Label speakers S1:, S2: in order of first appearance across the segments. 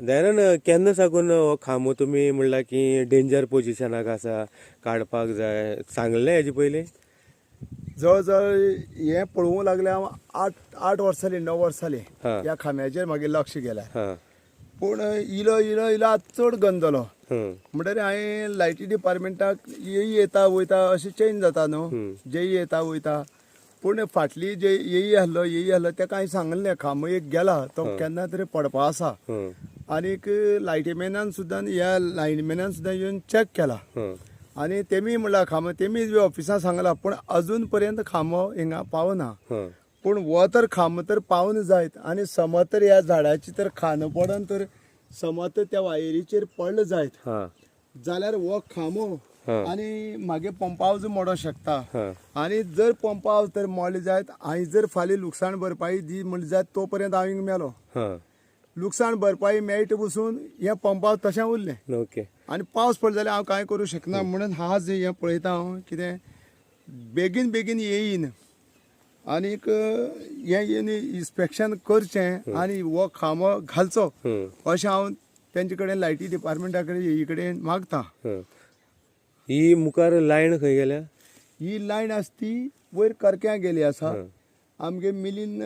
S1: दायरान केन्ना साकून हो खांबो तुमी म्हणला की डेंजर पोझिशनाक आसा काडपाक जाय सांगलें हेजे पयलीं?
S2: जवळजवळ हे पळोवंक लागले हांव 8 वर्सां जाली 9 वर्सां जाली
S1: हा.
S2: ह्या खांब्याचेर मागीर लक्ष गेलां.
S1: हां
S2: पूण इलो इलो इलो आज चड गंजलो
S1: हं,
S2: म्हणटरी हांवें लायटी डिपार्टमेंटाक येई येता वयता अशें चेंज जाता न्हू जेई येता वयता. पूण फाटली जे येई आहलो तेका हांवें सांगलें खांबो एक गेला तो केन्ना तरी पडपा आसा.
S1: हं,
S2: आनीक लायटीमॅनान सुद्दां ह्या लायनमॅनान सुद्दां येवन चॅक केला
S1: हं,
S2: आनी तेमी म्हणला खांबो तेमी ऑफिसांत सांगला पूण अजून पर्यंत खांबो हिंगा पावना.
S1: हं.
S2: पूण हो तर खांबो तर पावन जायत आनी समज तर ह्या झाडाची तर खांद पडोन तर समज तर त्या वायरीचेर पडले जायत
S1: हां
S2: जाल्यार हो खांबो
S1: हां.
S2: आनी मागे पंप हावज मोडोंक शकता.
S1: हां.
S2: आनी जर पंप हावज तर मोडले जायत हांवें जर फाल्यां लुकसाण भरपाई दी म्हणली जायत तो पर्यंत हांव हिंगा मेलो.
S1: हां
S2: लुकसाण भरपाई मेळटा बसून हें पंप हावज तशें उरलें
S1: ओके.
S2: आनी पावस पडलो जाल्यार हांव कांय करूं शकना म्हणून आज हें पळयता हांव कितें बेगीन बेगीन येयीन आनीक हें येवन इन्स्पेक्शन करचें आनी हो खांबो घालचो
S1: हं,
S2: अशें हांव तेंचे कडेन लायटी डिपार्टमेंटा कडेन हे कडेन मागता.
S1: हं. ही मुखार लायन खंय गेल्या?
S2: ही लायन आसा ती वयर करक्यां गेली आसा.
S1: हं.
S2: आमगे मिलीन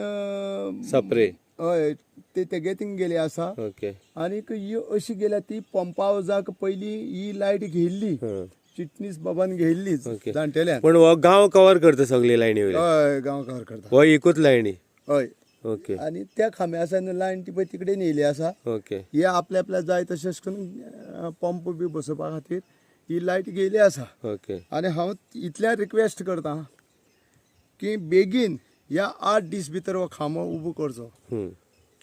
S1: सप्रे.
S2: हय तेगे थिंग गेली आसा.
S1: ओके.
S2: आनीक ही अशी गेल्या ती पंप हावजाक पयलीं ही लायट घेयल्ली
S1: हं.
S2: चिटणीस बाबान घेयल्लीच
S1: ओके.
S2: जाणटेल्यान.
S1: पण हो गांव कवर करता सगळी लायनी वयली?
S2: हय गांव कवर करता.
S1: हो एकूच लायनी?
S2: हय
S1: ओके.
S2: आनी त्या खांब्या आसा लायन ती पळय तिकडे न्हेयली आसा.
S1: ओके.
S2: हे आपल्या आपल्या जाय तशें करून पंप बी बसोवपा खातीर ही लायट गेली आसा.
S1: ओके.
S2: आनी हांव इतल्या रिक्वेस्ट करता की बेगीन ह्या 8 दीस भितर हो खांबो उबो करचो.
S1: हं.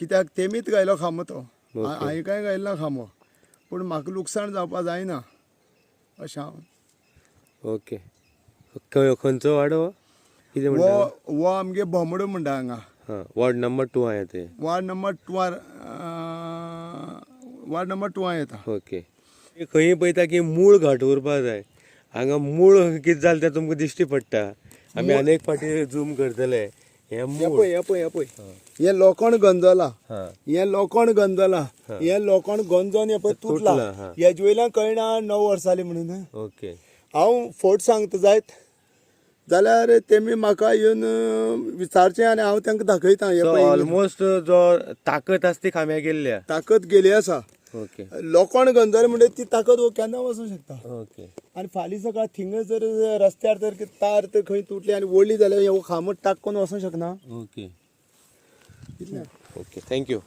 S2: कित्याक तेमीच गायलो खांबो तो हांवें काय गायलो ना खांबो पूण म्हाका लुकसाण जावपा जायना अशें हांव.
S1: ओके. खंयचो वाडो हो? कितें
S2: वो
S1: म्हणटा?
S2: वो आमगे भोमडो म्हणटा हांगा
S1: हां वॉर्ड नंबर 2 आहा ते.
S2: वार्ड नंबर 2 येता.
S1: ओके. खंय पळयता की मूळ घाट उरपा जाय हांगा मूळ कितें जालें तें तुमकां दिश्टी पडटा. आमी अनेक फाटी झूम करतले. हे मूळ
S2: हे पळय हे लोखंड गंजला
S1: हां
S2: हे लोखंड गंजला हे लोखंड गंजोन हे पळय तुटला.
S1: हां.
S2: हेजे वयल्यान कळना 9 वर्सां जाली म्हणून.
S1: ओके.
S2: हांव फोट सांगता जायत जाल्यार तेमी म्हाका येवन विचारचें आनी हांव तांकां दाखयता. हे पळय
S1: ऑलमोस्ट जो ताकद आसा ती खांब्या गेल्ल्या.
S2: ताकद गेली आसा.
S1: ओके.
S2: लोखंड गंजल म्हणजे ती ताकद केन्ना वचूंक शकता.
S1: ओके.
S2: आनी फाल्यां सकाळ थिंग जर रस्त्यार तर तार तर खंय तुटली आनी ओडली जाल्यार हे खांबो टाकून वचूंक शकना.
S1: ओके. ओके. थँक्यू.